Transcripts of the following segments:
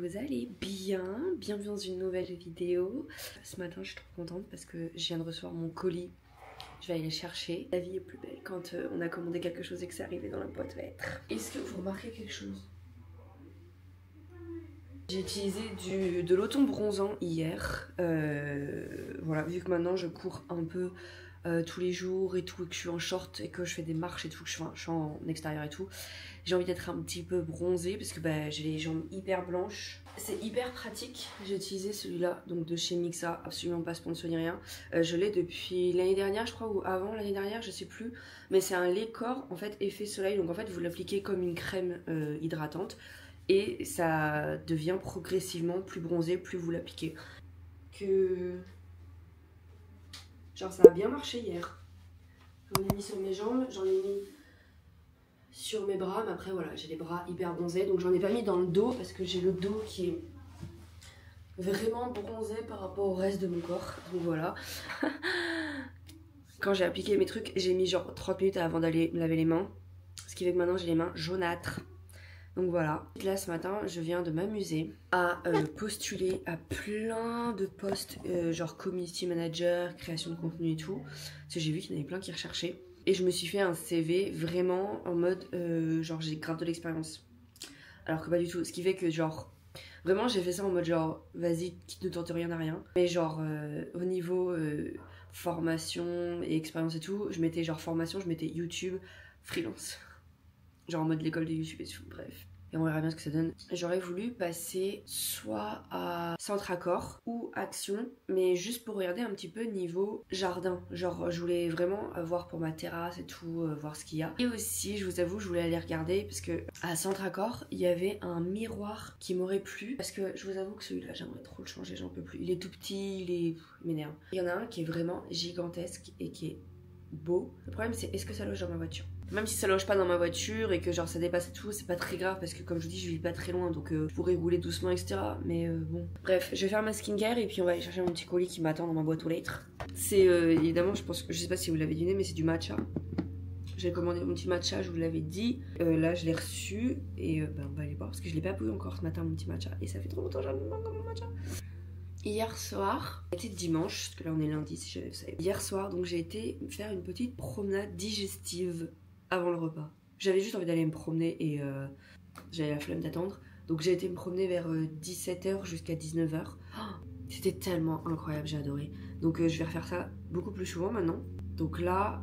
vous allez bien. Bienvenue dans une nouvelle vidéo. Ce matin je suis trop contente parce que je viens de recevoir mon colis. Je vais aller le chercher. La vie est plus belle quand on a commandé quelque chose et que c'est arrivé dans la boîte aux lettres. Est-ce que vous remarquez quelque chose? J'ai utilisé de l'auton bronzant hier. Voilà, vu que maintenant je cours un peu tous les jours et tout, et que je suis en short et que je fais des marches et tout, que je suis en extérieur et tout, j'ai envie d'être un petit peu bronzée parce que j'ai les jambes hyper blanches. C'est hyper pratique. J'ai utilisé celui-là, donc de chez Mixa, absolument pas sponsor ni rien. Je l'ai depuis l'année dernière, je crois, ou avant l'année dernière, je sais plus. Mais c'est un lait corps, en fait, effet soleil. Donc en fait, vous l'appliquez comme une crème hydratante et ça devient progressivement plus bronzé, plus vous l'appliquez. Genre ça a bien marché hier. J'en ai mis sur mes jambes, j'en ai mis sur mes bras, mais après voilà, j'ai les bras hyper bronzés, donc j'en ai pas mis dans le dos parce que j'ai le dos qui est vraiment bronzé par rapport au reste de mon corps, donc voilà. Quand j'ai appliqué mes trucs, j'ai mis genre 30 minutes avant d'aller me laver les mains, ce qui fait que maintenant j'ai les mains jaunâtres. Donc voilà, là ce matin je viens de m'amuser à postuler à plein de postes genre community manager, création de contenu et tout, parce que j'ai vu qu'il y en avait plein qui recherchaient. Et je me suis fait un CV vraiment en mode genre j'ai grave de l'expérience. Alors que pas du tout, ce qui fait que genre vraiment j'ai fait ça en mode genre vas-y qui ne tente rien à rien. Mais genre au niveau formation et expérience et tout, je mettais genre formation, je mettais YouTube, freelance. Genre en mode l'école de YouTube et tout, bref. Et on verra bien ce que ça donne. J'aurais voulu passer soit à Centre Accord ou Action, mais juste pour regarder un petit peu niveau jardin. Genre je voulais vraiment voir pour ma terrasse et tout, voir ce qu'il y a. Et aussi, je vous avoue, je voulais aller regarder parce que à Centre Accord, il y avait un miroir qui m'aurait plu. Parce que je vous avoue que celui-là, j'aimerais trop le changer, j'en peux plus. Il est tout petit, il m'énerve. Il y en a un qui est vraiment gigantesque et qui est beau. Le problème c'est est-ce que ça loge dans ma voiture? Même si ça loge pas dans ma voiture et que genre ça dépasse et tout, c'est pas très grave parce que comme je vous dis je vis pas très loin donc je pourrais rouler doucement etc. Mais bon. Bref, je vais faire ma skincare et puis on va aller chercher mon petit colis qui m'attend dans ma boîte aux lettres. C'est évidemment je pense que je sais pas si vous l'avez deviné mais c'est du matcha. J'ai commandé mon petit matcha, je vous l'avais dit. Là je l'ai reçu et on va aller voir parce que je l'ai pas pris encore ce matin mon petit matcha et ça fait trop longtemps que j'aime encore mon matcha. Hier soir, c'était dimanche, parce que là on est lundi si jamais vous savez. Hier soir, donc j'ai été faire une petite promenade digestive avant le repas. J'avais juste envie d'aller me promener et j'avais la flemme d'attendre. Donc j'ai été me promener vers 17h jusqu'à 19h. Oh, c'était tellement incroyable, j'ai adoré. Donc je vais refaire ça beaucoup plus souvent maintenant. Donc là,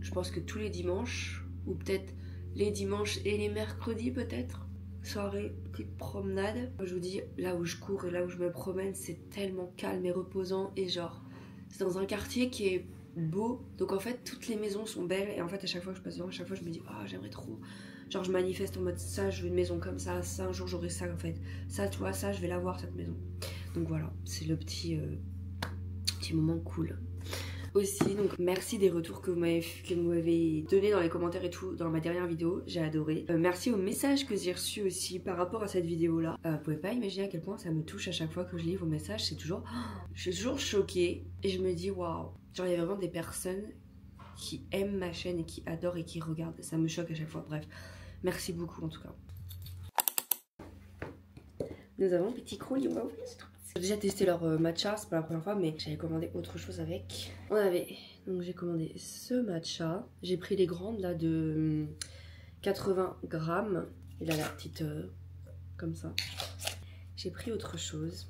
je pense que tous les dimanches, ou peut-être les dimanches et les mercredis peut-être. Soirée, petite promenade. Je vous dis, là où je cours et là où je me promène, c'est tellement calme et reposant. Et genre, c'est dans un quartier qui est beau. Donc en fait, toutes les maisons sont belles. Et en fait, à chaque fois que je passe devant, à chaque fois, je me dis, ah, j'aimerais trop. Genre, je manifeste en mode, ça, je veux une maison comme ça. Ça, un jour, j'aurai ça en fait. Ça, tu vois, ça, je vais l'avoir, cette maison. Donc voilà, c'est le petit moment cool. Aussi, donc merci des retours que vous m'avez donné dans les commentaires et tout dans ma dernière vidéo, j'ai adoré. Merci aux messages que j'ai reçus aussi par rapport à cette vidéo là. Vous pouvez pas imaginer à quel point ça me touche à chaque fois que je lis vos messages, c'est toujours... je suis toujours choquée et je me dis waouh. Genre il y a vraiment des personnes qui aiment ma chaîne et qui adorent et qui regardent, ça me choque à chaque fois, bref. Merci beaucoup en tout cas. Nous avons un petit colis, on va ouvrir ce truc. J'ai déjà testé leur matcha, c'est pas la première fois, mais j'avais commandé autre chose avec. Donc j'ai commandé ce matcha. J'ai pris les grandes là de 80 grammes. Et là la petite comme ça. J'ai pris autre chose.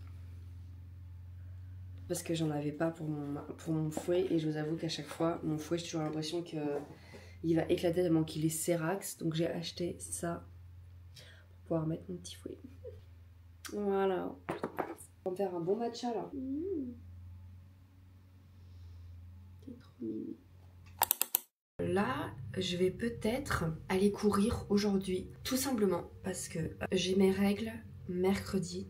Parce que j'en avais pas pour mon fouet. Et je vous avoue qu'à chaque fois, mon fouet, j'ai toujours l'impression qu'il va éclater tellement qu'il est Cerax. Donc j'ai acheté ça pour pouvoir mettre mon petit fouet. Voilà. On va me faire un bon matcha là. C'est trop mignon. Là, je vais peut-être aller courir aujourd'hui. Tout simplement parce que j'ai mes règles mercredi,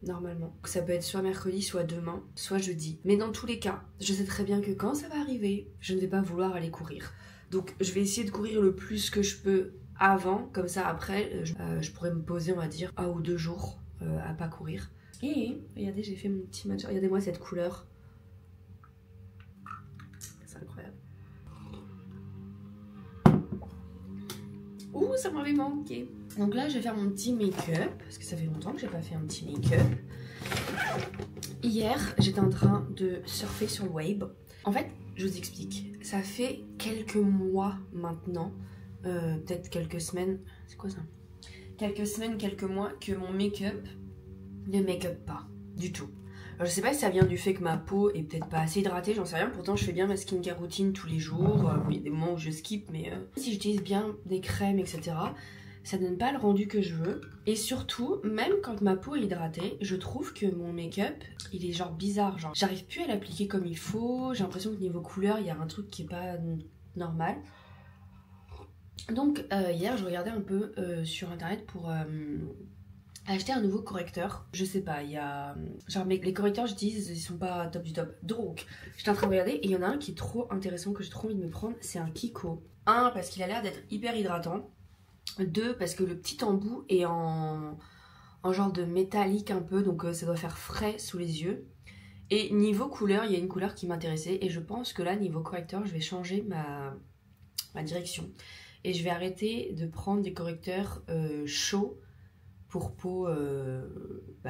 normalement. Ça peut être soit mercredi, soit demain, soit jeudi. Mais dans tous les cas, je sais très bien que quand ça va arriver, je ne vais pas vouloir aller courir. Donc je vais essayer de courir le plus que je peux avant. Comme ça, après, je pourrais me poser, on va dire, 1 ou 2 jours à pas courir. Et regardez, j'ai fait mon petit matcha. Regardez-moi cette couleur. C'est incroyable. Ouh, ça m'avait manqué. Donc là, je vais faire mon petit make-up, parce que ça fait longtemps que j'ai pas fait un petit make-up. Hier, j'étais en train de surfer sur le web. En fait, je vous explique. Ça fait quelques mois maintenant, peut-être quelques semaines. C'est quoi ça? Quelques semaines, quelques mois que mon make-up ne make-up pas du tout. Alors, je sais pas si ça vient du fait que ma peau est peut-être pas assez hydratée, j'en sais rien. Pourtant, je fais bien ma skincare routine tous les jours. Il y a des moments où je skip, mais si j'utilise bien des crèmes, etc., ça donne pas le rendu que je veux. Et surtout, même quand ma peau est hydratée, je trouve que mon make-up, il est genre bizarre. Genre, j'arrive plus à l'appliquer comme il faut. J'ai l'impression que niveau couleur, il y a un truc qui est pas normal. Donc, hier, je regardais un peu sur internet pour acheter un nouveau correcteur. Je sais pas, il y a... Genre, les correcteurs que j'utilise, ils sont pas top du top. Donc, j'étais en train de regarder et il y en a un qui est trop intéressant, que j'ai trop envie de me prendre. C'est un Kiko. 1, parce qu'il a l'air d'être hyper hydratant. 2, parce que le petit embout est en genre de métallique un peu, donc ça doit faire frais sous les yeux. Et niveau couleur, il y a une couleur qui m'intéressait et je pense que là, niveau correcteur, je vais changer ma direction. Et je vais arrêter de prendre des correcteurs chauds pour peau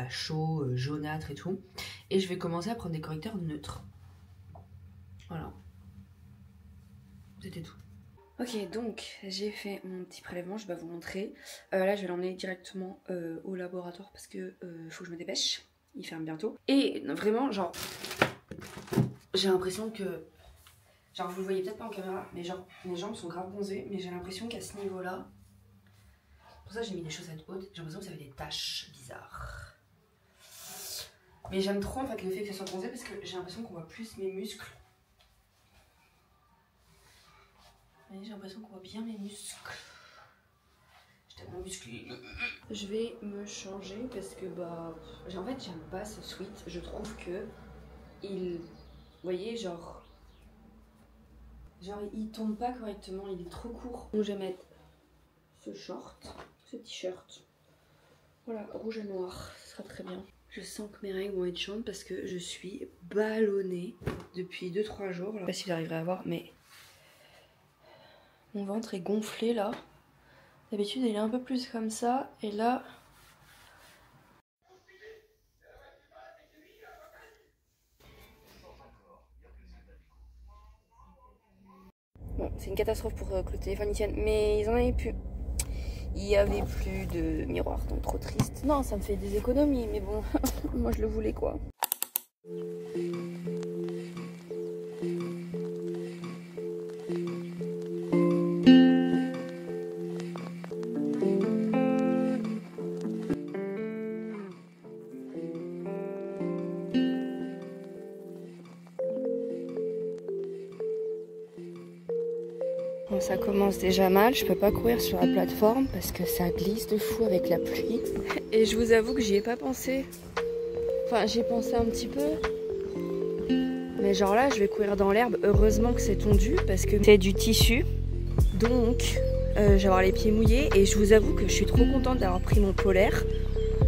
chaud, jaunâtre et tout. Et je vais commencer à prendre des correcteurs neutres. Voilà. C'était tout. Ok, donc j'ai fait mon petit prélèvement, je vais vous montrer. Là, je vais l'emmener directement au laboratoire parce que faut que je me dépêche. Il ferme bientôt. Et vraiment, genre, j'ai l'impression que... Genre, vous le voyez peut-être pas en caméra, mais genre, mes jambes sont grave bronzées. Mais j'ai l'impression qu'à ce niveau-là... Pour ça, j'ai mis des chaussettes hautes. J'ai l'impression que ça fait des taches bizarres. Mais j'aime trop en fait le fait que ça soit bronzé parce que j'ai l'impression qu'on voit plus mes muscles. J'ai l'impression qu'on voit bien mes muscles. J'ai tellement musclé. Je vais me changer parce que bah... En fait j'aime pas ce sweat. Je trouve que il... Vous voyez genre il tombe pas correctement. Il est trop court. Donc je vais mettre ce short, ce t-shirt. Voilà, rouge et noir. Ce sera très bien. Je sens que mes règles vont être chiantes parce que je suis ballonnée depuis 2-3 jours. Alors, je sais pas si j'arriverai à voir mais... Mon ventre est gonflé là. D'habitude il est un peu plus comme ça. Et là... Bon, c'est une catastrophe pour que le téléphone y tienne. Mais ils en avaient plus. Il y avait plus de miroir, donc trop triste. Non, ça me fait des économies, mais bon, moi je le voulais quoi. Bon, ça commence déjà mal, je peux pas courir sur la plateforme parce que ça glisse de fou avec la pluie. Et je vous avoue que j'y ai pas pensé. Enfin, j'y ai pensé un petit peu. Mais genre là, je vais courir dans l'herbe. Heureusement que c'est tondu parce que c'est du tissu. Donc, je vais avoir les pieds mouillés. Et je vous avoue que je suis trop contente d'avoir pris mon polaire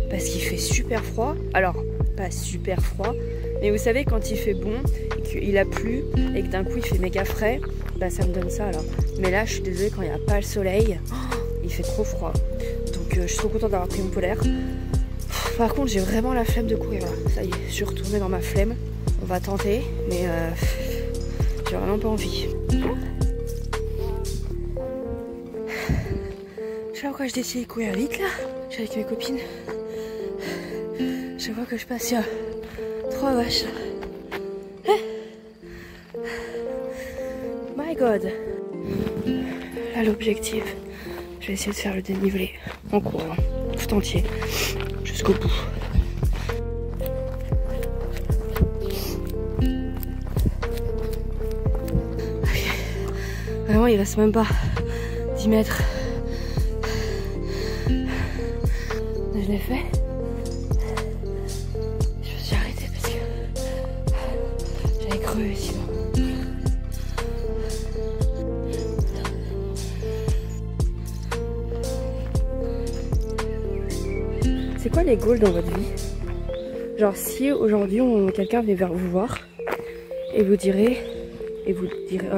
parce qu'il fait super froid. Alors, pas super froid. Mais vous savez, quand il fait bon, et qu'il a plu, et que d'un coup il fait méga frais, bah ça me donne ça alors. Mais là, je suis désolée, quand il n'y a pas le soleil, il fait trop froid. Donc je suis trop contente d'avoir pris mon polaire. Par contre, j'ai vraiment la flemme de courir là. Ça y est, je suis retournée dans ma flemme. On va tenter, mais j'ai vraiment pas envie. Je sais pas pourquoi je décide de courir vite là. Je suis avec mes copines. Je vois que je passe sur 3 vaches. My God. Là, l'objectif, je vais essayer de faire le dénivelé en courant, tout entier, jusqu'au bout. Okay. Vraiment, il reste même pas 10 mètres. Je l'ai fait. Je me suis arrêtée parce que j'avais crevé sinon. C'est quoi les goals dans votre vie? Genre si aujourd'hui quelqu'un venait vers vous voir et vous dirait, oh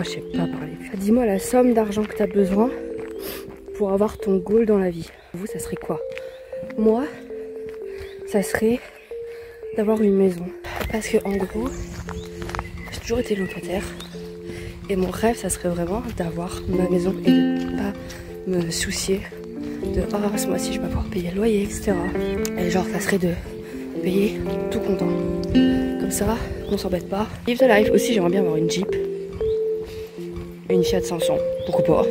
je sais pas parler. Dis-moi la somme d'argent que tu as besoin pour avoir ton goal dans la vie? Vous, ça serait quoi? Moi, ça serait d'avoir une maison. Parce que en gros, j'ai toujours été locataire. Et mon rêve, ça serait vraiment d'avoir ma maison et de pas me soucier de « ce mois-ci, je vais pas pouvoir payer le loyer, etc. » Et genre, ça serait de payer tout content. Comme ça, on s'embête pas. Live the life. Aussi, j'aimerais bien avoir une Jeep. Une Fiat 500. Pourquoi pas?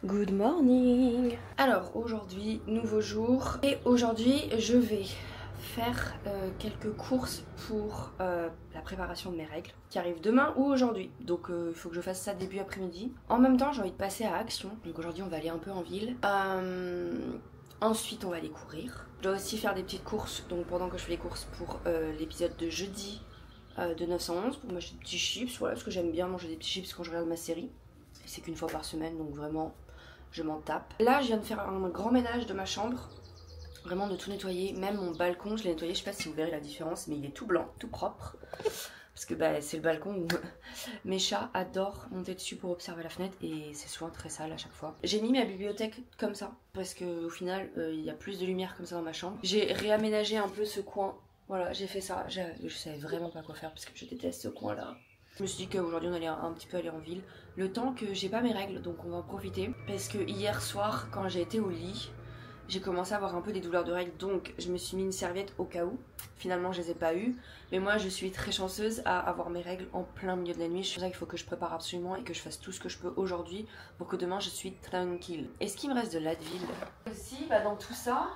Good morning. Alors, aujourd'hui, nouveau jour. Et aujourd'hui, je vais faire quelques courses pour la préparation de mes règles qui arrivent demain ou aujourd'hui. Donc il faut que je fasse ça début après-midi. En même temps, j'ai envie de passer à Action. Donc aujourd'hui, on va aller un peu en ville. Ensuite, on va aller courir. Je dois aussi faire des petites courses. Donc pendant que je fais les courses pour l'épisode de jeudi de 911, pour m'acheter des petits chips. Voilà, parce que j'aime bien manger des petits chips quand je regarde ma série. Et c'est qu'une fois par semaine, donc vraiment, je m'en tape. Là, je viens de faire un grand ménage de ma chambre. Vraiment de tout nettoyer, même mon balcon je l'ai nettoyé, je sais pas si vous verrez la différence, mais il est tout blanc, tout propre. Parce que bah, c'est le balcon où mes chats adorent monter dessus pour observer la fenêtre et c'est souvent très sale à chaque fois. J'ai mis ma bibliothèque comme ça, parce qu'au final il y a plus de lumière comme ça dans ma chambre. J'ai réaménagé un peu ce coin, voilà j'ai fait ça, je savais vraiment pas quoi faire parce que je déteste ce coin là. Je me suis dit qu'aujourd'hui on allait un petit peu aller en ville, le temps que j'ai pas mes règles, donc on va en profiter. Parce que hier soir quand j'ai été au lit, j'ai commencé à avoir un peu des douleurs de règles, donc je me suis mis une serviette au cas où. Finalement je les ai pas eues, mais moi je suis très chanceuse à avoir mes règles en plein milieu de la nuit. C'est pour ça qu'il faut que je prépare absolument et que je fasse tout ce que je peux aujourd'hui pour que demain je suis tranquille. Est-ce qu'il me reste de l'Advil? Aussi, bah dans tout ça,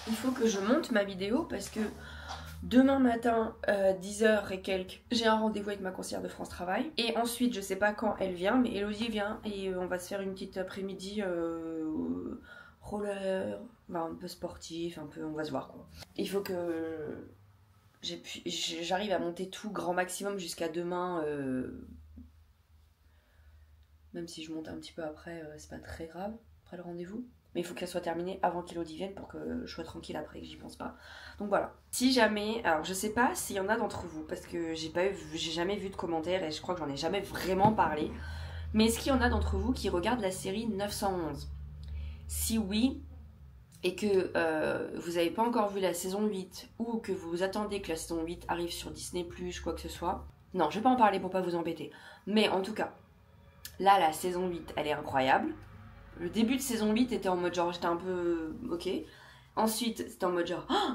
il faut que je monte ma vidéo parce que demain matin, 10h et quelques, j'ai un rendez-vous avec ma conseillère de France Travail. Et ensuite, je sais pas quand elle vient, mais Elodie vient et on va se faire une petite après-midi roller, enfin, un peu sportif, un peu, on va se voir quoi. Il faut que j'arrive à monter tout grand maximum jusqu'à demain, même si je monte un petit peu après, c'est pas très grave, après le rendez-vous. Mais il faut qu'elle soit terminée avant qu'Elodie vienne pour que je sois tranquille après, que j'y pense pas. Donc voilà. Si jamais, alors je sais pas s'il y en a d'entre vous, parce que j'ai jamais vu de commentaires et je crois que j'en ai jamais vraiment parlé. Mais est-ce qu'il y en a d'entre vous qui regardent la série 911? Si oui, et que vous n'avez pas encore vu la saison 8, ou que vous attendez que la saison 8 arrive sur Disney+, quoi que ce soit. Non, je vais pas en parler pour pas vous embêter. Mais en tout cas, là la saison 8, elle est incroyable. Le début de saison 8 était en mode genre j'étais un peu ok. Ensuite c'était en mode genre oh,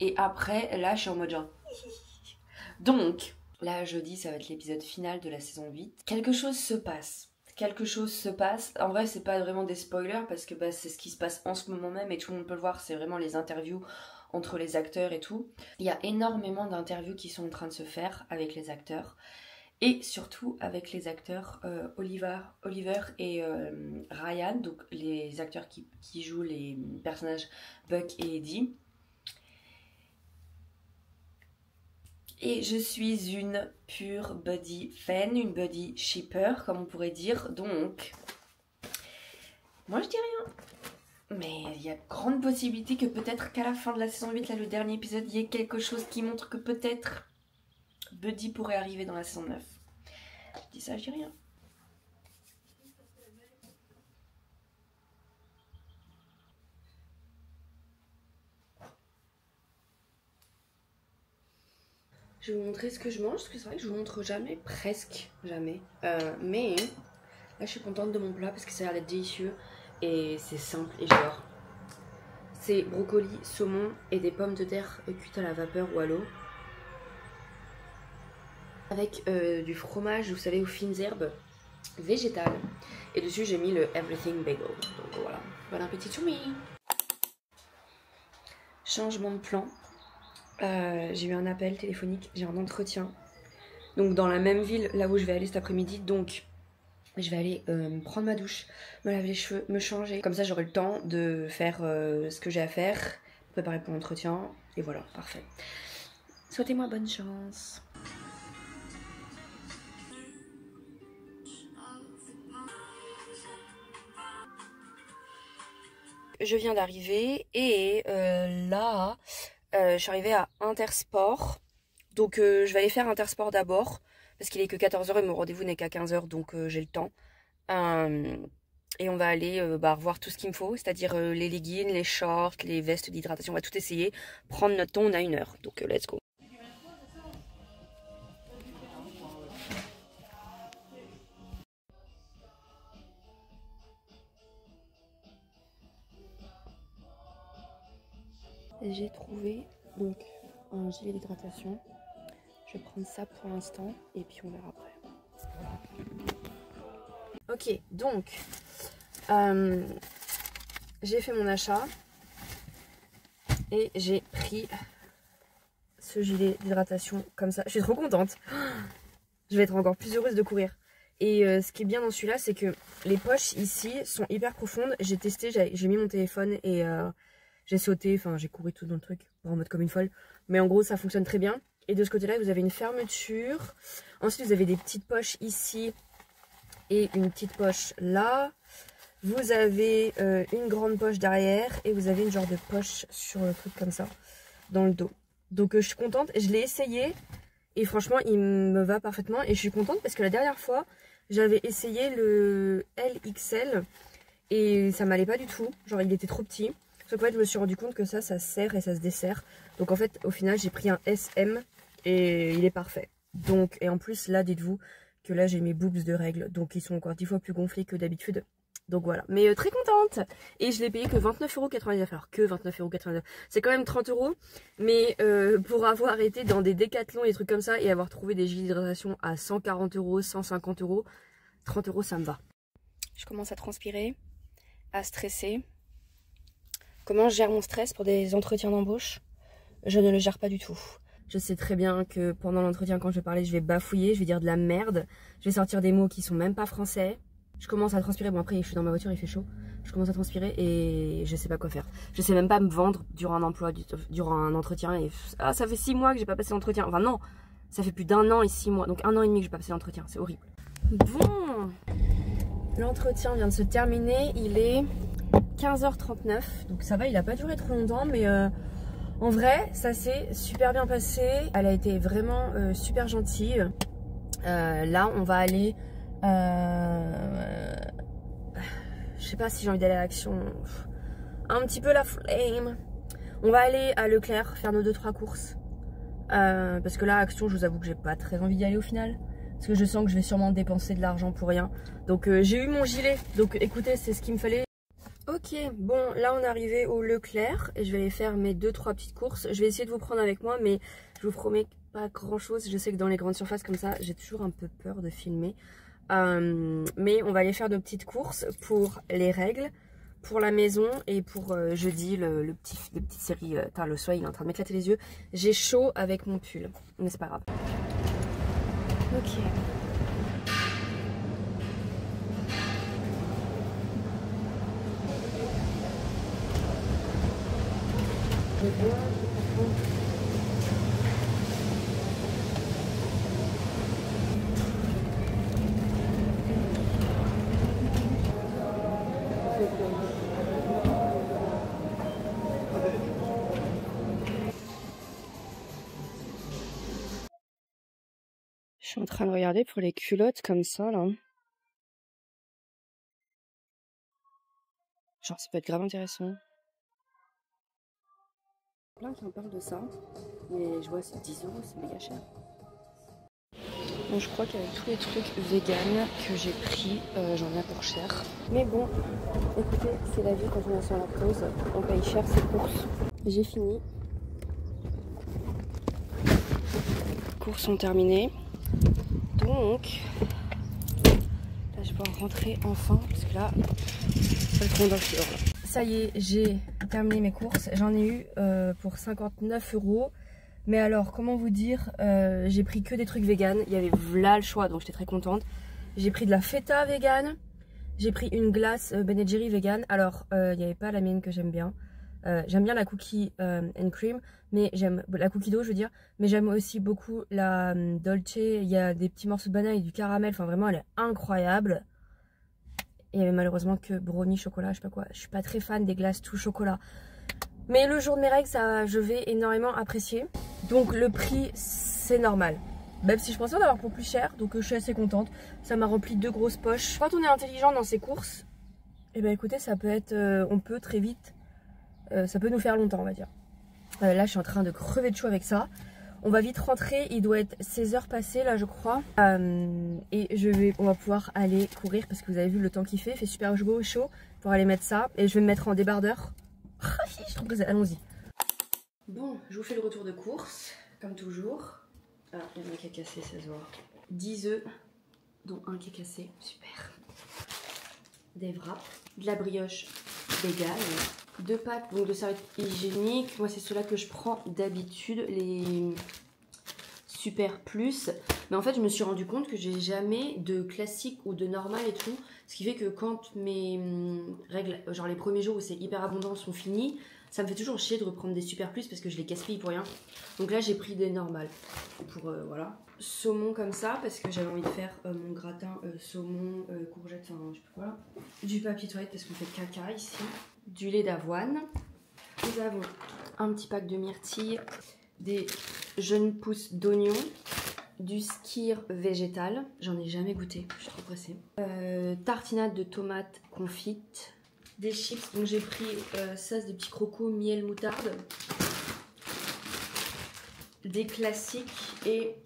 et après là je suis en mode genre donc là jeudi ça va être l'épisode final de la saison 8. Quelque chose se passe. Quelque chose se passe. En vrai c'est pas vraiment des spoilers parce que bah, c'est ce qui se passe en ce moment même et tout le monde peut le voir. C'est vraiment les interviews entre les acteurs et tout. Il y a énormément d'interviews qui sont en train de se faire avec les acteurs. Et surtout avec les acteurs Oliver et Ryan, donc les acteurs qui jouent les personnages Buck et Eddie. Et je suis une pure Buddy fan, une Buddy shipper comme on pourrait dire, donc moi je dis rien. Mais il y a grande possibilité que peut-être qu'à la fin de la saison 8, là le dernier épisode, il y ait quelque chose qui montre que peut-être Buddy pourrait arriver dans la saison 9. Je dis ça, je dis rien. Je vais vous montrer ce que je mange, parce que c'est vrai que je vous montre jamais, presque jamais. Mais là je suis contente de mon plat parce que ça a l'air d'être délicieux et c'est simple et j'adore. C'est brocoli, saumon et des pommes de terre cuites à la vapeur ou à l'eau. Avec du fromage, vous savez, aux fines herbes végétales. Et dessus j'ai mis le Everything Bagel. Donc voilà, bon appétit to me. Changement de plan. J'ai eu un appel téléphonique, j'ai un entretien. Donc dans la même ville, là où je vais aller cet après-midi. Donc je vais aller prendre ma douche, me laver les cheveux, me changer. Comme ça j'aurai le temps de faire ce que j'ai à faire, préparer pour l'entretien. Et voilà, parfait. Souhaitez-moi bonne chance. Je viens d'arriver et là, je suis arrivée à Intersport. Donc je vais aller faire Intersport d'abord parce qu'il est que 14 h et mon rendez-vous n'est qu'à 15 h, donc j'ai le temps. Et on va aller revoir tout ce qu'il me faut, c'est-à-dire les leggings, les shorts, les vestes d'hydratation, on va tout essayer, prendre notre temps, on a 1 heure, donc let's go. J'ai trouvé donc un gilet d'hydratation. Je vais prendre ça pour l'instant et puis on verra après. Ok, donc j'ai fait mon achat et j'ai pris ce gilet d'hydratation comme ça. Je suis trop contente. Je vais être encore plus heureuse de courir. Et ce qui est bien dans celui-là, c'est que les poches ici sont hyper profondes. J'ai testé, j'ai mis mon téléphone et j'ai sauté, enfin j'ai couru tout dans le truc en mode comme une folle. Mais en gros ça fonctionne très bien. Et de ce côté là vous avez une fermeture. Ensuite vous avez des petites poches ici et une petite poche là. Vous avez une grande poche derrière et vous avez une genre de poche sur le truc comme ça dans le dos. Donc je suis contente, je l'ai essayé et franchement il me va parfaitement. Et je suis contente parce que la dernière fois j'avais essayé le LXL et ça m'allait pas du tout. Genre il était trop petit. Sauf qu'en fait je me suis rendu compte que ça serre et ça se desserre. Donc en fait au final j'ai pris un SM et il est parfait. Donc et en plus là dites-vous que là j'ai mes boobs de règles. Donc ils sont encore 10 fois plus gonflés que d'habitude. Donc voilà, mais très contente. Et je l'ai payé que 29,99 €. Alors que 29,99 €, c'est quand même 30 €. Mais pour avoir été dans des décathlons et des trucs comme ça et avoir trouvé des gels d'hydratation à 140 €, 150 €, 30 € ça me va. Je commence à transpirer, à stresser. Comment je gère mon stress pour des entretiens d'embauche? Je ne le gère pas du tout. Je sais très bien que pendant l'entretien, quand je vais parler, je vais bafouiller, je vais dire de la merde. Je vais sortir des mots qui sont même pas français. Je commence à transpirer. Bon après, je suis dans ma voiture, il fait chaud. Je commence à transpirer et je sais pas quoi faire. Je sais même pas me vendre durant un emploi, durant un entretien. Et ah, ça fait 6 mois que j'ai pas passé l'entretien. Enfin non, ça fait plus d'1 an et 6 mois. Donc 1 an et demi que j'ai pas passé l'entretien. C'est horrible. Bon, l'entretien vient de se terminer. Il est 15h39, donc ça va, il a pas duré trop longtemps, mais en vrai ça s'est super bien passé. Elle a été vraiment super gentille. Là on va aller je sais pas si j'ai envie d'aller à l'Action, un petit peu la flemme. On va aller à Leclerc faire nos 2-3 courses parce que là Action, je vous avoue que j'ai pas très envie d'y aller au final, parce que je sens que je vais sûrement dépenser de l'argent pour rien. Donc j'ai eu mon gilet, donc écoutez, c'est ce qu'il me fallait. Ok, bon là on est arrivé au Leclerc et je vais aller faire mes 2-3 petites courses. Je vais essayer de vous prendre avec moi, mais je vous promets pas grand chose. Je sais que dans les grandes surfaces comme ça, j'ai toujours un peu peur de filmer. Mais on va aller faire nos petites courses pour les règles, pour la maison et pour jeudi le petite série. Le soleil il est en train de m'éclater les yeux. J'ai chaud avec mon pull, mais c'est pas grave. Ok. Je suis en train de regarder pour les culottes comme ça là. Genre ça peut être grave intéressant. Plein qui en parlent de ça, mais je vois c'est 10 €, c'est méga cher. Bon, je crois qu'avec tous les trucs vegan que j'ai pris, j'en ai pour cher. Mais bon, écoutez, c'est la vie quand on est sans lactose, on paye cher ses courses. J'ai fini. Les courses sont terminées. Donc, là je vais pouvoir rentrer enfin, parce que là, ça le dans le dehors là. Ça y est, j'ai terminé mes courses. J'en ai eu pour 59 €. Mais alors, comment vous dire, j'ai pris que des trucs vegan. Il y avait là le choix, donc j'étais très contente. J'ai pris de la feta vegan. J'ai pris une glace Ben & Jerry vegan. Alors, il n'y avait pas la mienne que j'aime bien. J'aime bien la cookie and cream, mais j'aime la cookie dough, je veux dire. Mais j'aime aussi beaucoup la Dolce. Il y a des petits morceaux de banane et du caramel. Enfin, vraiment, elle est incroyable. Il y avait malheureusement que brownie chocolat, je sais pas quoi. Je suis pas très fan des glaces tout chocolat. Mais le jour de mes règles, ça, je vais énormément apprécier. Donc le prix, c'est normal. même si je pensais en avoir pour plus cher, donc je suis assez contente. Ça m'a rempli 2 grosses poches. Quand on est intelligent dans ses courses, et ben écoutez, ça peut être, on peut très vite, ça peut nous faire longtemps on va dire. Là je suis en train de crever de chaud avec ça. On va vite rentrer, il doit être 16h passées là je crois. Et on va pouvoir aller courir parce que vous avez vu le temps qu'il fait super chaud pour aller mettre ça. Et je vais me mettre en débardeur. Ah si, je suis trop pressée, allons-y. Bon, je vous fais le retour de course, comme toujours. Ah, il y en a qui a cassé, ça se voit. 10 œufs, dont un qui est cassé, super. Des wraps, de la brioche vegan, 2 packs donc de serviettes hygiéniques. Moi c'est ceux-là que je prends d'habitude, les Super Plus. Mais en fait je me suis rendu compte que j'ai jamais de classique ou de normal et tout. Ce qui fait que quand mes règles, genre les premiers jours où c'est hyper abondant sont finis, ça me fait toujours chier de reprendre des Super Plus parce que je les gaspille pour rien. Donc là j'ai pris des normales pour voilà. Saumon comme ça parce que j'avais envie de faire mon gratin saumon, courgette, enfin je sais pas quoi. Du papier toilette parce qu'on fait caca ici. Du lait d'avoine. Nous avons un petit pack de myrtilles, des jeunes pousses d'oignons, du skyr végétal. J'en ai jamais goûté, je suis trop pressée. Tartinade de tomates confites. Des chips, donc j'ai pris ça, des petits crocos, miel, moutarde. Des classiques et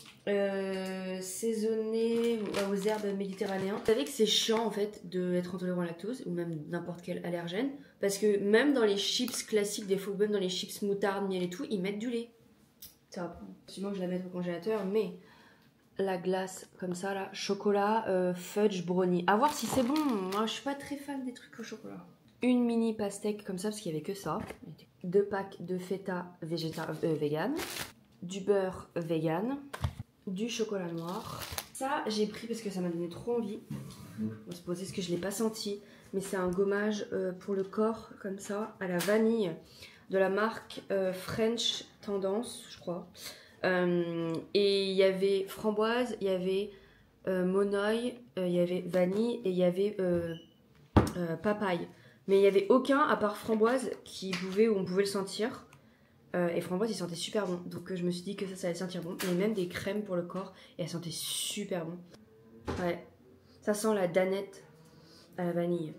saisonnés aux herbes méditerranéennes. Vous savez que c'est chiant en fait d'être intolérant au lactose ou même n'importe quel allergène parce que même dans les chips classiques, des fois même dans les chips moutarde, miel et tout, ils mettent du lait. Top. Sinon je la mets au congélateur, mais la glace comme ça là, chocolat, fudge, brownie. À voir si c'est bon. Moi je suis pas très fan des trucs au chocolat. Une mini pastèque comme ça parce qu'il y avait que ça. 2 packs de feta vegan. Du beurre vegan, du chocolat noir. Ça j'ai pris parce que ça m'a donné trop envie. On va se poser parce que je l'ai pas senti, mais c'est un gommage pour le corps comme ça à la vanille de la marque French Tendance je crois. Et il y avait framboise, il y avait monoï, il y avait vanille et il y avait papaye. Mais il n'y avait aucun à part framboise où on pouvait le sentir. Et framboise il sentait super bon, donc je me suis dit que ça allait sentir bon. Il y a même des crèmes pour le corps et elle sentait super bon. Ouais, ça sent la danette à la vanille.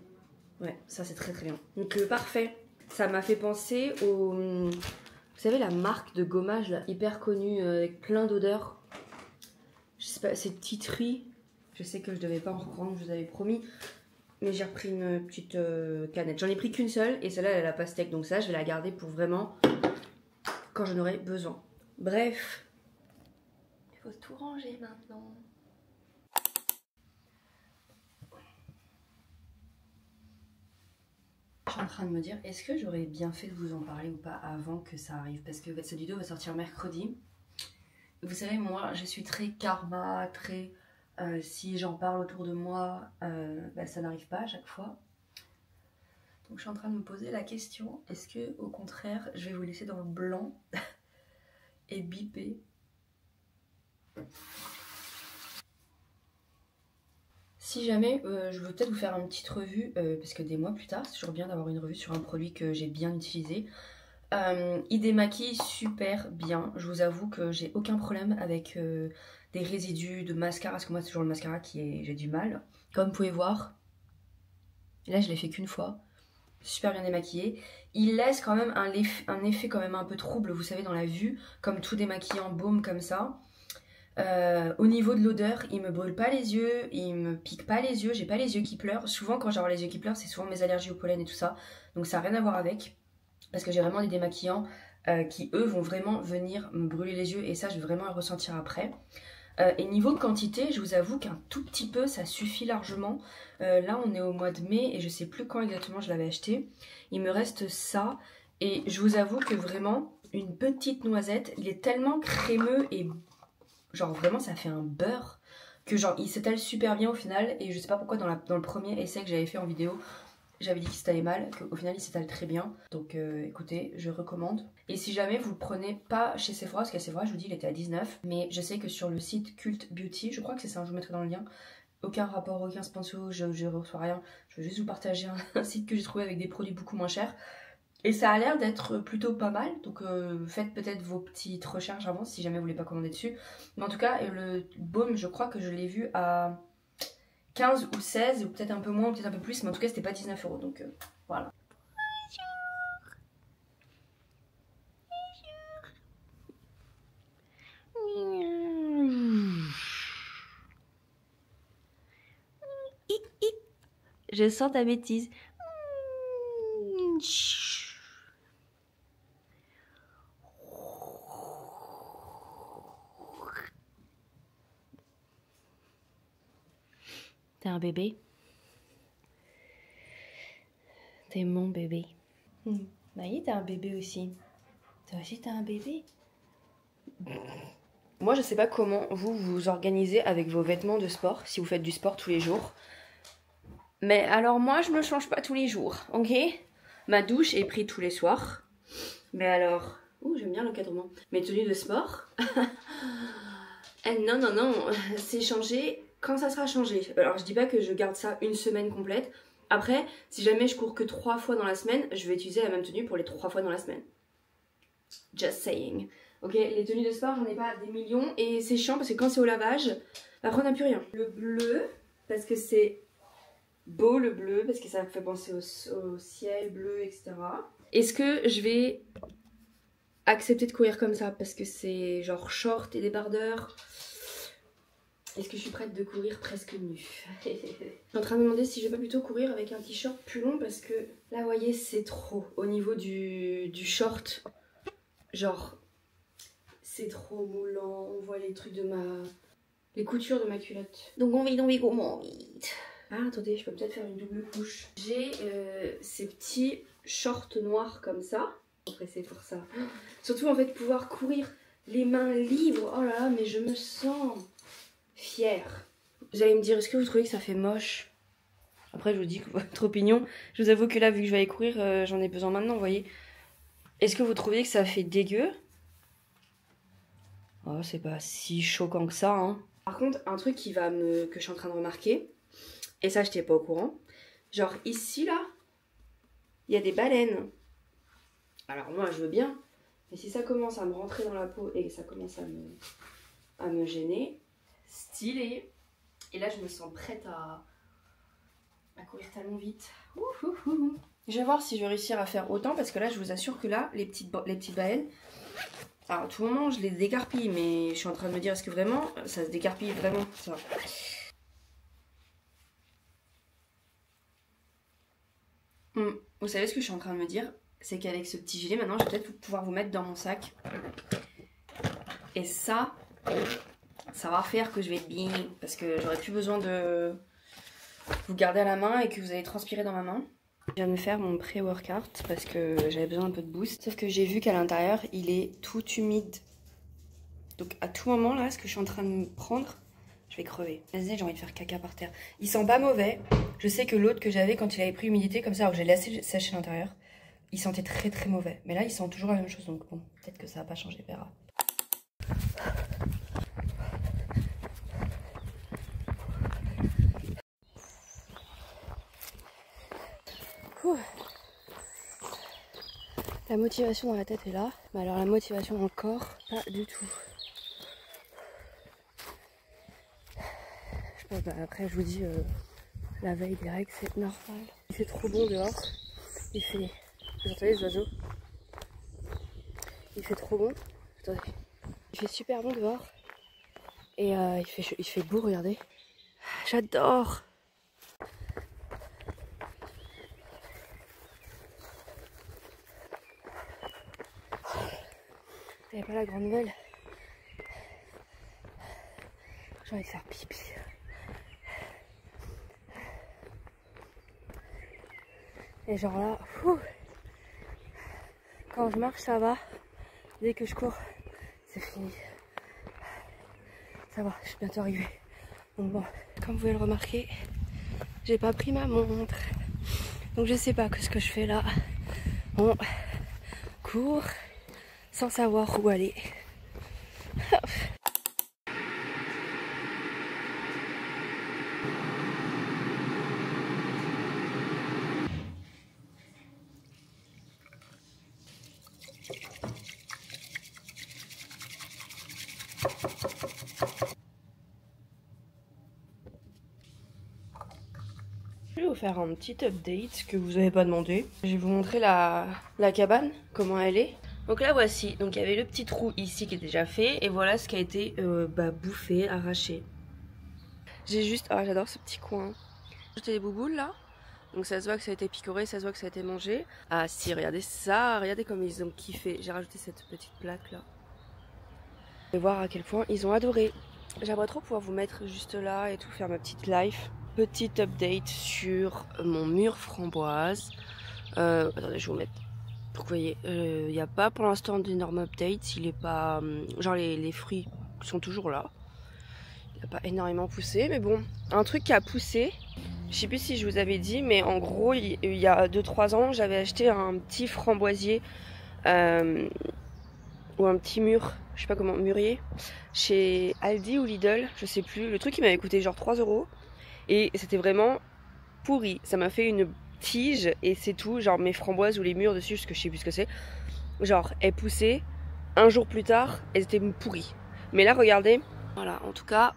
Ouais, ça c'est très très bien. Donc parfait. Ça m'a fait penser au... Vous savez la marque de gommage là, hyper connue avec plein d'odeurs. Je sais pas, c'est Titri. Je sais que je devais pas en reprendre, je vous avais promis. Mais j'ai repris une petite canette. J'en ai pris qu'une seule et celle-là elle a la pastèque. Donc ça je vais la garder pour vraiment... quand j'en aurai besoin. Bref, il faut tout ranger maintenant. Je suis en train de me dire, est-ce que j'aurais bien fait de vous en parler ou pas avant que ça arrive? Parce que cette vidéo va sortir mercredi. Vous savez, moi, je suis très karma, très... si j'en parle autour de moi, bah, ça n'arrive pas à chaque fois. Donc je suis en train de me poser la question, est-ce que au contraire, je vais vous laisser dans le blanc et biper. Si jamais, je veux peut-être vous faire une petite revue, parce que des mois plus tard, c'est toujours bien d'avoir une revue sur un produit que j'ai bien utilisé. Il démaquille super bien, je vous avoue que j'ai aucun problème avec des résidus de mascara, parce que moi c'est toujours le mascara j'ai du mal. Comme vous pouvez voir, là je l'ai fait qu'une fois, super bien démaquillé. Il laisse quand même un effet quand même un peu trouble, vous savez, dans la vue, comme tout démaquillant baume comme ça. Au niveau de l'odeur, il me brûle pas les yeux, il me pique pas les yeux, j'ai pas les yeux qui pleurent. Souvent quand j'ai les yeux qui pleurent, c'est souvent mes allergies au pollen et tout ça. Donc ça n'a rien à voir avec. Parce que j'ai vraiment des démaquillants qui eux vont vraiment venir me brûler les yeux et ça je vais vraiment le ressentir après. Et niveau quantité, je vous avoue qu'un tout petit peu ça suffit largement. Là on est au mois de mai et je sais plus quand exactement je l'avais acheté. Il me reste ça et je vous avoue que vraiment une petite noisette, il est tellement crémeux et genre vraiment ça fait un beurre que genre il s'étale super bien au final. Et je sais pas pourquoi dans le premier essai que j'avais fait en vidéo j'avais dit qu'il s'étalait mal, qu'au final il s'étale très bien. Donc écoutez, je recommande. Et si jamais vous le prenez pas chez Sephora, parce qu'à Sephora je vous dis il était à 19, mais je sais que sur le site Cult Beauty, je crois que c'est ça, je vous mettrai dans le lien. Aucun rapport, aucun sponsor, je reçois rien. Je veux juste vous partager un site que j'ai trouvé avec des produits beaucoup moins chers. Et ça a l'air d'être plutôt pas mal, donc faites peut-être vos petites recherches avant si jamais vous voulez pas commander dessus. Mais en tout cas, le baume, je crois que je l'ai vu à 15 ou 16, ou peut-être un peu moins, ou peut-être un peu plus, mais en tout cas c'était pas 19 €, donc voilà. Je sens ta bêtise. T'es un bébé. T'es mon bébé. Maï, t'es un bébé aussi. Toi aussi, t'es un bébé. Moi, je sais pas comment vous vous organisez avec vos vêtements de sport, si vous faites du sport tous les jours. Mais alors moi, je me change pas tous les jours, ok? Ma douche est prise tous les soirs. Mais alors... Ouh, j'aime bien l'encadrement. Mes tenues de sport... non, non, non, c'est changé quand ça sera changé. Alors, je dis pas que je garde ça une semaine complète. Après, si jamais je cours que 3 fois dans la semaine, je vais utiliser la même tenue pour les 3 fois dans la semaine. Just saying. Ok, les tenues de sport, j'en ai pas des millions. Et c'est chiant parce que quand c'est au lavage, après on n'a plus rien. Le bleu, parce que c'est beau le bleu, parce que ça me fait penser au ciel bleu, etc. Est-ce que je vais accepter de courir comme ça? Parce que c'est genre short et débardeur. Est-ce que je suis prête de courir presque nue? Je suis en train de me demander si je vais pas plutôt courir avec un t-shirt plus long, parce que là, vous voyez, c'est trop. Au niveau du short, genre, c'est trop moulant. On voit les trucs de les coutures de ma culotte. Donc on vit comment vite. Ah, attendez, je peux peut-être faire une double couche. J'ai ces petits shorts noirs comme ça. Pressée pour ça. Surtout en fait pouvoir courir les mains libres. Oh là là, mais je me sens fière. Vous allez me dire, est-ce que vous trouvez que ça fait moche? Après je vous dis que votre opinion. Je vous avoue que là, vu que je vais aller courir, j'en ai besoin maintenant, vous voyez. Est-ce que vous trouvez que ça fait dégueu? Oh, c'est pas si choquant que ça, hein. Par contre, un truc que je suis en train de remarquer, et ça j'étais pas au courant, genre ici là, il y a des baleines. Alors moi je veux bien, mais si ça commence à me rentrer dans la peau et que ça commence à me gêner, stylé. Et là je me sens prête à courir tellement vite. Je vais voir si je vais réussir à faire autant, parce que là je vous assure que là, les petites baleines, alors à tout moment je les décarpille, mais je suis en train de me dire, est-ce que vraiment ça se décarpille vraiment ça? Vous savez ce que je suis en train de me dire? C'est qu'avec ce petit gilet, maintenant, je vais peut-être pouvoir vous mettre dans mon sac. Et ça va faire que je vais être bien. Parce que j'aurai plus besoin de vous garder à la main et que vous allez transpirer dans ma main. Je viens de me faire mon pré-workout parce que j'avais besoin un peu de boost. Sauf que j'ai vu qu'à l'intérieur, il est tout humide. Donc à tout moment, là, ce que je suis en train de me prendre, je vais crever. Vas-y, j'ai envie de faire caca par terre. Il sent pas mauvais. Je sais que l'autre que j'avais quand il avait pris humidité comme ça, alors que j'ai laissé sécher l'intérieur, il sentait très très mauvais. Mais là, il sent toujours la même chose, donc bon, peut-être que ça va pas changer, verra. La motivation dans la tête est là, mais alors la motivation dans le corps, pas du tout. Je pense, après je vous dis, la veille des règles c'est normal. Il fait trop bon dehors, il fait... Vous entendez les oiseaux? Il fait trop bon, attendez. Il fait super bon dehors, et il fait beau, regardez. J'adore! Vous n'avez pas la grande nouvelle? J'ai envie de faire pipi. Et genre là, quand je marche ça va. Dès que je cours, c'est fini. Ça va, je suis bientôt arrivée. Donc bon, comme vous pouvez le remarquer, j'ai pas pris ma montre. Donc je sais pas ce que je fais là. On court sans savoir où aller. faire un petit update que vous avez pas demandé. Je vais vous montrer la cabane, comment elle est. Donc là voici, donc il y avait le petit trou ici qui est déjà fait et voilà ce qui a été bouffé, arraché. J'ai juste, ah j'adore ce petit coin. J'ai ajouté des bouboules là, donc ça se voit que ça a été picoré, ça se voit que ça a été mangé. Ah si, regardez ça, regardez comme ils ont kiffé. J'ai rajouté cette petite plaque là. Et voir à quel point ils ont adoré. J'aimerais trop pouvoir vous mettre juste là et tout, faire ma petite life. Petite update sur mon mur framboise. Attendez, je vais vous mettre. Vous voyez, il n'y a pas pour l'instant d'énorme update. Il est pas. Genre, les fruits sont toujours là. Il n'a pas énormément poussé. Mais bon, un truc qui a poussé. Je sais plus si je vous avais dit, mais en gros, il y a 2-3 ans, j'avais acheté un petit framboisier. Ou un petit mûr, je sais pas comment, mûrier, chez Aldi ou Lidl, je sais plus. Le truc il m'avait coûté genre 3 €. Et c'était vraiment pourri. Ça m'a fait une tige et c'est tout. Genre mes framboises ou les mûres dessus, parce que je sais plus ce que c'est. Genre elles poussaient. Un jour plus tard, elles étaient pourries. Mais là regardez, voilà, en tout cas,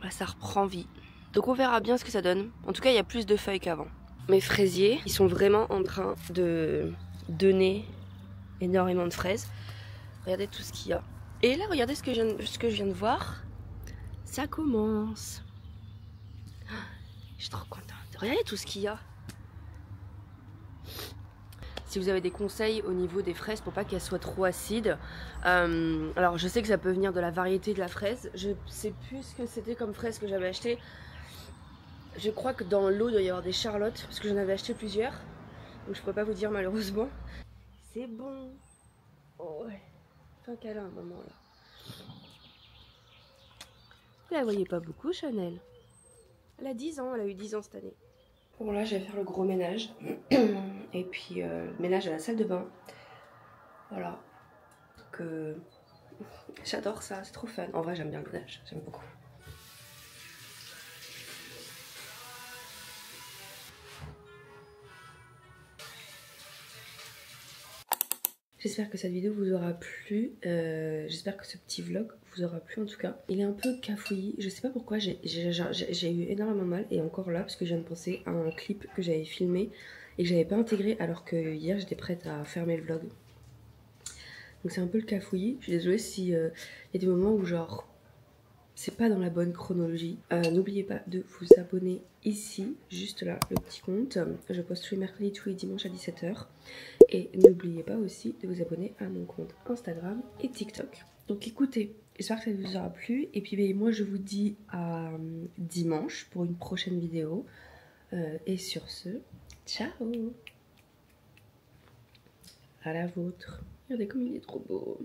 bah, ça reprend vie. Donc on verra bien ce que ça donne. En tout cas il y a plus de feuilles qu'avant. Mes fraisiers, ils sont vraiment en train de donner énormément de fraises. Regardez tout ce qu'il y a. Et là, regardez ce que je viens de voir. Ça commence. Je suis trop contente. Regardez tout ce qu'il y a. Si vous avez des conseils au niveau des fraises pour pas qu'elles soient trop acides. Alors, je sais que ça peut venir de la variété de la fraise. Je sais plus ce que c'était comme fraise que j'avais acheté. Je crois que dans l'eau, il doit y avoir des charlottes. Parce que j'en avais acheté plusieurs. Donc, je peux pas vous dire malheureusement. C'est bon. Oh ouais. Fais un câlin à un moment là. Vous la voyez pas beaucoup, Chanel. Elle a 10 ans, elle a eu 10 ans cette année. Bon là, je vais faire le gros ménage. Et puis, ménage à la salle de bain. Voilà. Donc, j'adore ça, c'est trop fun. En vrai, j'aime bien le ménage, j'aime beaucoup. J'espère que cette vidéo vous aura plu, j'espère que ce petit vlog vous aura plu en tout cas. Il est un peu cafouillis, je sais pas pourquoi j'ai eu énormément de mal et encore là parce que je viens de penser à un clip que j'avais filmé et que j'avais pas intégré alors que hier j'étais prête à fermer le vlog. Donc c'est un peu le cafouillis, je suis désolée si y a des moments où genre c'est pas dans la bonne chronologie. N'oubliez pas de vous abonner ici, juste là, le petit compte. Je poste tous les mercredis, tous les dimanches à 17 h. Et n'oubliez pas aussi de vous abonner à mon compte Instagram et TikTok. Donc écoutez, j'espère que ça vous aura plu. Et puis moi je vous dis à dimanche pour une prochaine vidéo. Et sur ce, ciao! À la vôtre. Regardez comme il est trop beau.